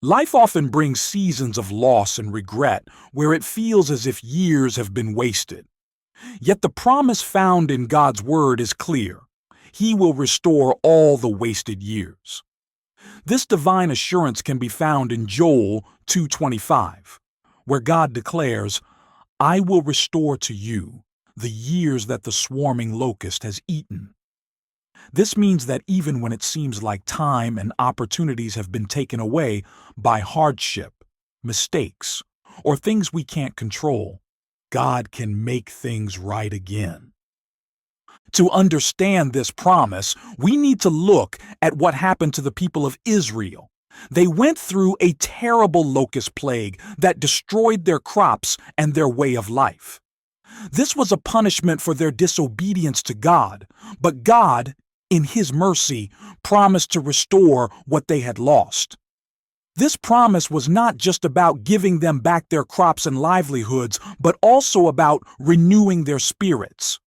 Life often brings seasons of loss and regret where it feels as if years have been wasted. Yet the promise found in God's Word is clear. He will restore all the wasted years. This divine assurance can be found in Joel 2:25, where God declares, I will restore to you the years that the swarming locust has eaten. This means that even when it seems like time and opportunities have been taken away by hardship, mistakes, or things we can't control, God can make things right again. To understand this promise, we need to look at what happened to the people of Israel. They went through a terrible locust plague that destroyed their crops and their way of life. This was a punishment for their disobedience to God, but God, in His mercy, promised to restore what they had lost. This promise was not just about giving them back their crops and livelihoods, but also about renewing their spirits.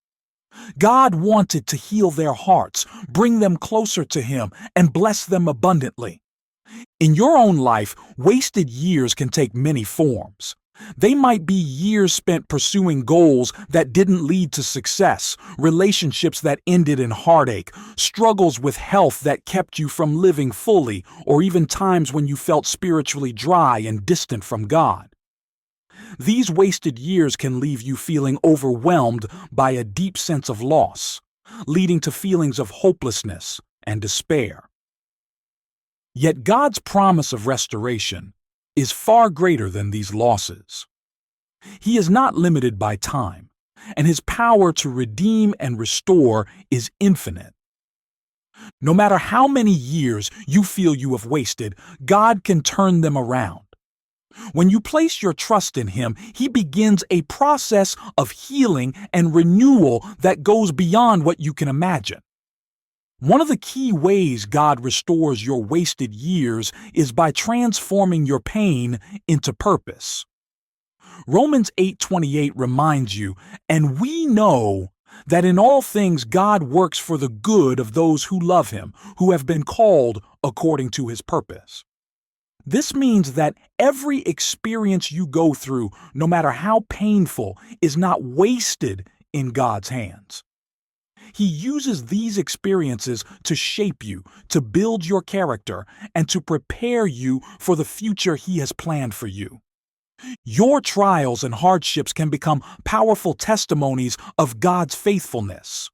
God wanted to heal their hearts, bring them closer to Him, and bless them abundantly. In your own life, wasted years can take many forms. They might be years spent pursuing goals that didn't lead to success, relationships that ended in heartache, struggles with health that kept you from living fully, or even times when you felt spiritually dry and distant from God. These wasted years can leave you feeling overwhelmed by a deep sense of loss, leading to feelings of hopelessness and despair. Yet God's promise of restoration is far greater than these losses. He is not limited by time, and His power to redeem and restore is infinite. No matter how many years you feel you have wasted, God can turn them around. When you place your trust in Him, He begins a process of healing and renewal that goes beyond what you can imagine. One of the key ways God restores your wasted years is by transforming your pain into purpose. Romans 8:28 reminds you, and we know that in all things God works for the good of those who love Him, who have been called according to His purpose. This means that every experience you go through, no matter how painful, is not wasted in God's hands. He uses these experiences to shape you, to build your character, and to prepare you for the future He has planned for you. Your trials and hardships can become powerful testimonies of God's faithfulness.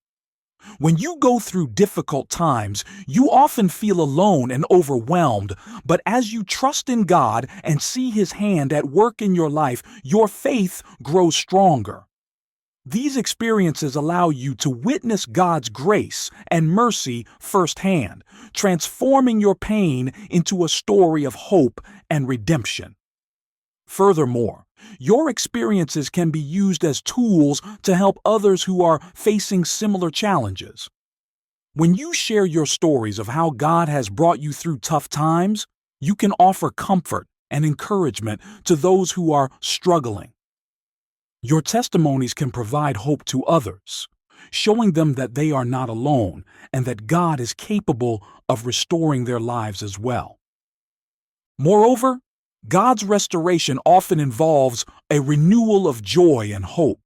When you go through difficult times, you often feel alone and overwhelmed, but as you trust in God and see His hand at work in your life, your faith grows stronger. These experiences allow you to witness God's grace and mercy firsthand, transforming your pain into a story of hope and redemption. Furthermore, your experiences can be used as tools to help others who are facing similar challenges. When you share your stories of how God has brought you through tough times, you can offer comfort and encouragement to those who are struggling. Your testimonies can provide hope to others, showing them that they are not alone and that God is capable of restoring their lives as well. Moreover, God's restoration often involves a renewal of joy and hope.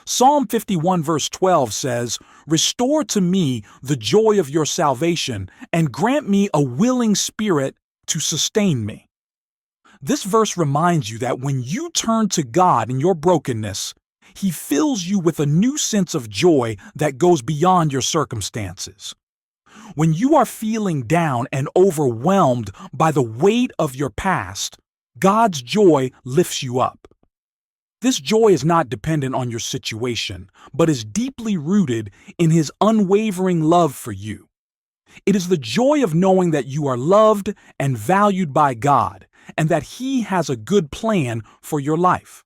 Psalm 51 verse 12 says, "Restore to me the joy of your salvation and grant me a willing spirit to sustain me." This verse reminds you that when you turn to God in your brokenness, He fills you with a new sense of joy that goes beyond your circumstances. When you are feeling down and overwhelmed by the weight of your past, God's joy lifts you up. This joy is not dependent on your situation, but is deeply rooted in His unwavering love for you. It is the joy of knowing that you are loved and valued by God, and that He has a good plan for your life.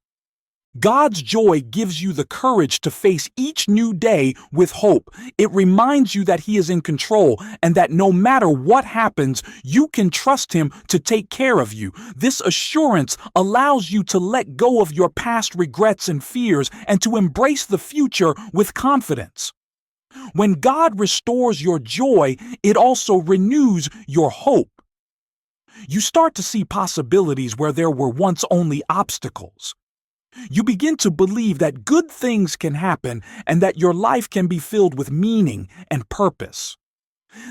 God's joy gives you the courage to face each new day with hope. It reminds you that He is in control and that no matter what happens, you can trust Him to take care of you. This assurance allows you to let go of your past regrets and fears and to embrace the future with confidence. When God restores your joy, it also renews your hope. You start to see possibilities where there were once only obstacles. You begin to believe that good things can happen and that your life can be filled with meaning and purpose.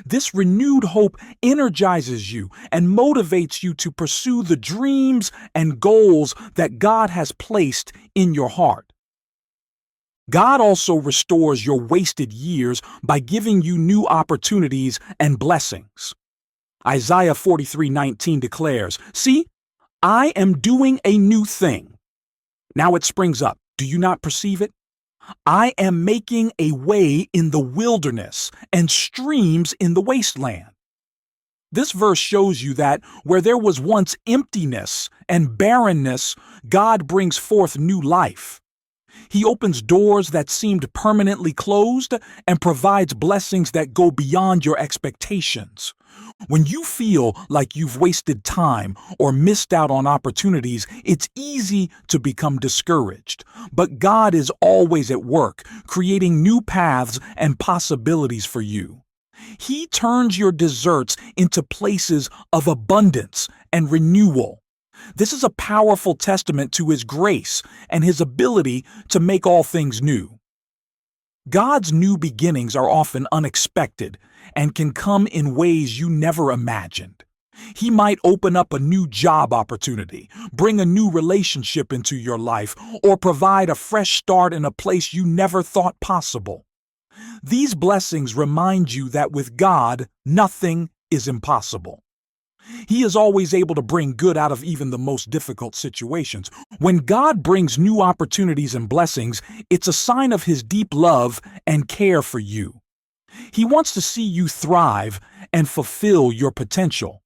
This renewed hope energizes you and motivates you to pursue the dreams and goals that God has placed in your heart. God also restores your wasted years by giving you new opportunities and blessings. Isaiah 43:19 declares, "See, I am doing a new thing. Now it springs up. Do you not perceive it? I am making a way in the wilderness and streams in the wasteland." This verse shows you that where there was once emptiness and barrenness, God brings forth new life. He opens doors that seemed permanently closed and provides blessings that go beyond your expectations. When you feel like you've wasted time or missed out on opportunities, it's easy to become discouraged. But God is always at work, creating new paths and possibilities for you. He turns your deserts into places of abundance and renewal. This is a powerful testament to His grace and His ability to make all things new. God's new beginnings are often unexpected and can come in ways you never imagined. He might open up a new job opportunity, bring a new relationship into your life, or provide a fresh start in a place you never thought possible. These blessings remind you that with God, nothing is impossible. He is always able to bring good out of even the most difficult situations. When God brings new opportunities and blessings, it's a sign of His deep love and care for you. He wants to see you thrive and fulfill your potential.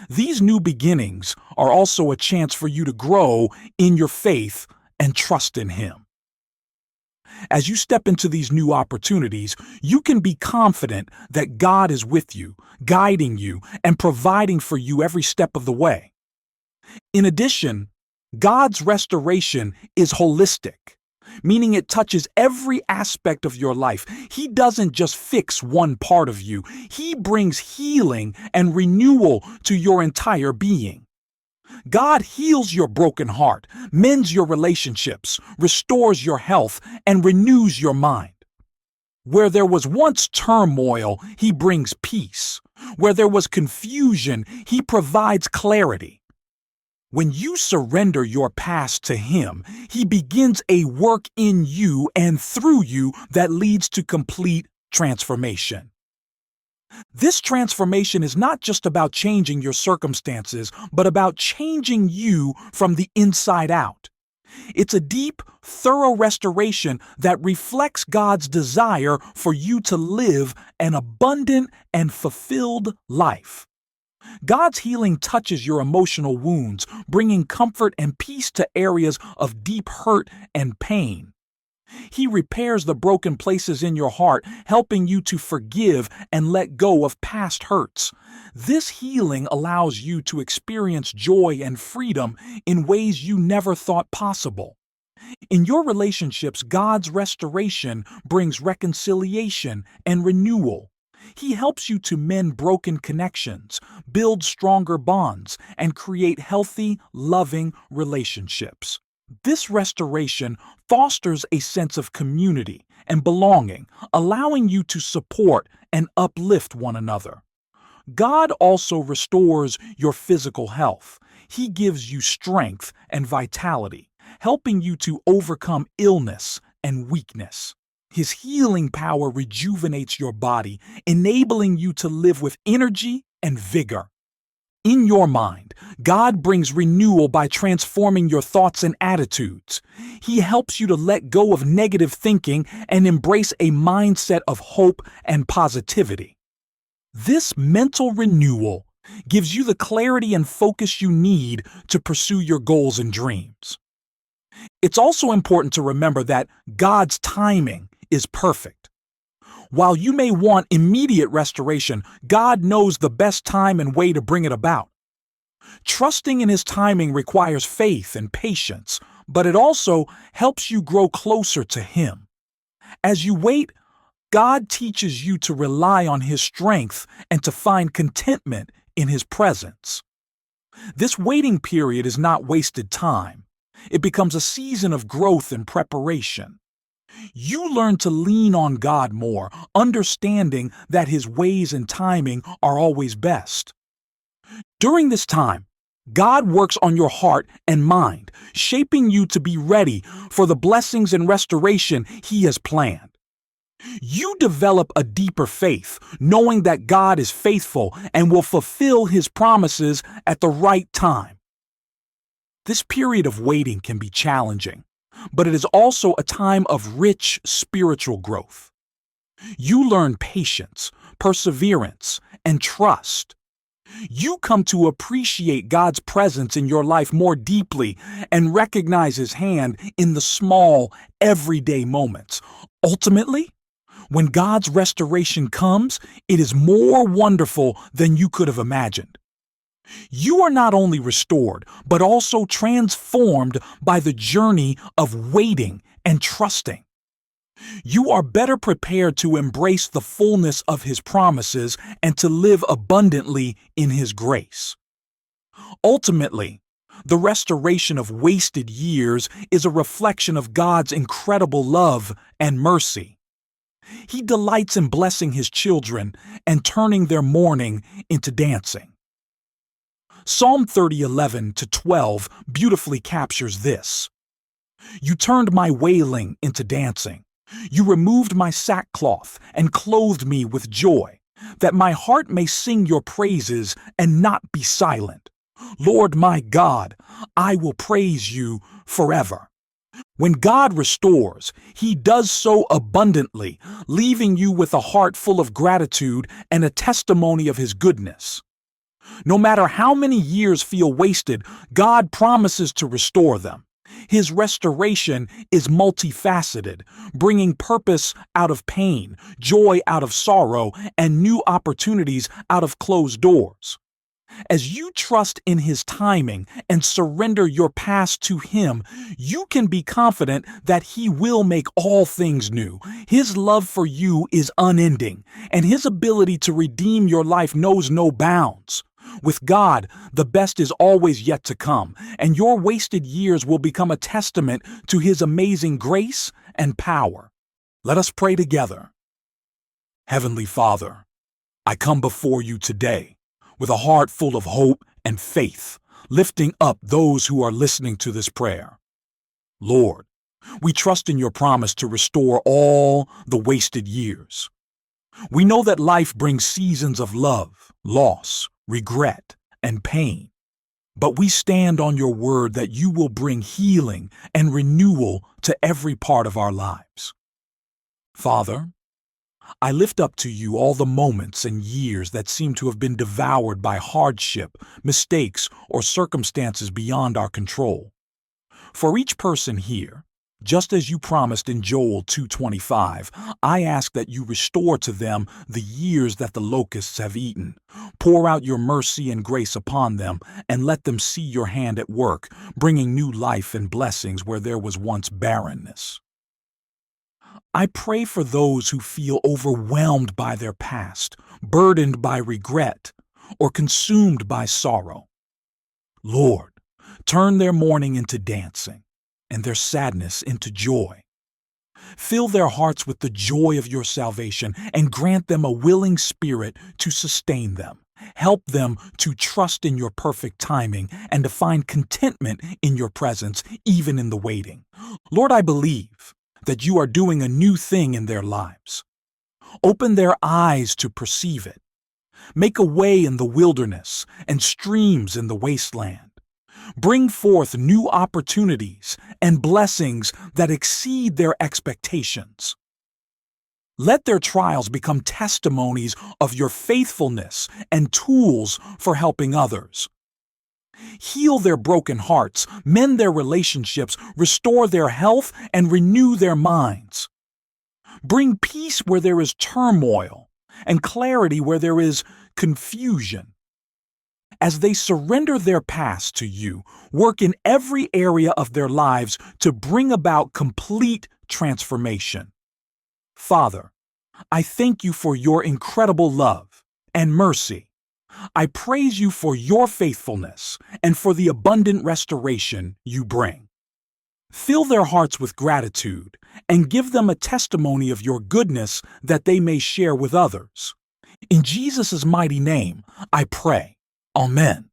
These new beginnings are also a chance for you to grow in your faith and trust in Him. As you step into these new opportunities, you can be confident that God is with you, guiding you, and providing for you every step of the way. In addition, God's restoration is holistic, meaning it touches every aspect of your life. He doesn't just fix one part of you. He brings healing and renewal to your entire being. God heals your broken heart, mends your relationships, restores your health, and renews your mind. Where there was once turmoil, He brings peace. Where there was confusion, He provides clarity. When you surrender your past to Him, He begins a work in you and through you that leads to complete transformation. This transformation is not just about changing your circumstances, but about changing you from the inside out. It's a deep, thorough restoration that reflects God's desire for you to live an abundant and fulfilled life. God's healing touches your emotional wounds, bringing comfort and peace to areas of deep hurt and pain. He repairs the broken places in your heart, helping you to forgive and let go of past hurts. This healing allows you to experience joy and freedom in ways you never thought possible. In your relationships, God's restoration brings reconciliation and renewal. He helps you to mend broken connections, build stronger bonds, and create healthy, loving relationships. This restoration fosters a sense of community and belonging, allowing you to support and uplift one another. God also restores your physical health. He gives you strength and vitality, helping you to overcome illness and weakness. His healing power rejuvenates your body, enabling you to live with energy and vigor. In your mind, God brings renewal by transforming your thoughts and attitudes. He helps you to let go of negative thinking and embrace a mindset of hope and positivity. This mental renewal gives you the clarity and focus you need to pursue your goals and dreams. It's also important to remember that God's timing is perfect. While you may want immediate restoration, God knows the best time and way to bring it about. Trusting in His timing requires faith and patience, but it also helps you grow closer to Him. As you wait, God teaches you to rely on His strength and to find contentment in His presence. This waiting period is not wasted time. It becomes a season of growth and preparation. You learn to lean on God more, understanding that His ways and timing are always best. During this time, God works on your heart and mind, shaping you to be ready for the blessings and restoration He has planned. You develop a deeper faith, knowing that God is faithful and will fulfill His promises at the right time. This period of waiting can be challenging, but it is also a time of rich spiritual growth. You learn patience, perseverance, and trust. You come to appreciate God's presence in your life more deeply and recognize His hand in the small, everyday moments. Ultimately, when God's restoration comes, it is more wonderful than you could have imagined. You are not only restored, but also transformed by the journey of waiting and trusting. You are better prepared to embrace the fullness of His promises and to live abundantly in His grace. Ultimately, the restoration of wasted years is a reflection of God's incredible love and mercy. He delights in blessing His children and turning their mourning into dancing. Psalm 30:11-12 beautifully captures this. You turned my wailing into dancing. You removed my sackcloth and clothed me with joy, that my heart may sing your praises and not be silent. Lord my God, I will praise you forever. When God restores, He does so abundantly, leaving you with a heart full of gratitude and a testimony of His goodness. No matter how many years feel wasted, God promises to restore them. His restoration is multifaceted, bringing purpose out of pain, joy out of sorrow, and new opportunities out of closed doors. As you trust in His timing and surrender your past to Him, you can be confident that He will make all things new. His love for you is unending, and His ability to redeem your life knows no bounds. With God, the best is always yet to come, and your wasted years will become a testament to His amazing grace and power. Let us pray together. Heavenly Father, I come before you today with a heart full of hope and faith, lifting up those who are listening to this prayer. Lord, we trust in your promise to restore all the wasted years. We know that life brings seasons of love, loss, regret, and pain, but we stand on your word that you will bring healing and renewal to every part of our lives. Father, I lift up to you all the moments and years that seem to have been devoured by hardship, mistakes, or circumstances beyond our control. For each person here, just as you promised in Joel 2:25, I ask that you restore to them the years that the locusts have eaten. Pour out your mercy and grace upon them, and let them see your hand at work, bringing new life and blessings where there was once barrenness. I pray for those who feel overwhelmed by their past, burdened by regret, or consumed by sorrow. Lord, turn their mourning into dancing and their sadness into joy. Fill their hearts with the joy of your salvation and grant them a willing spirit to sustain them. Help them to trust in your perfect timing and to find contentment in your presence, even in the waiting. Lord, I believe that you are doing a new thing in their lives. Open their eyes to perceive it. Make a way in the wilderness and streams in the wasteland. Bring forth new opportunities and blessings that exceed their expectations. Let their trials become testimonies of your faithfulness and tools for helping others. Heal their broken hearts, mend their relationships, restore their health, and renew their minds. Bring peace where there is turmoil and clarity where there is confusion. As they surrender their past to you, work in every area of their lives to bring about complete transformation. Father, I thank you for your incredible love and mercy. I praise you for your faithfulness and for the abundant restoration you bring. Fill their hearts with gratitude and give them a testimony of your goodness that they may share with others. In Jesus' mighty name, I pray. Amen.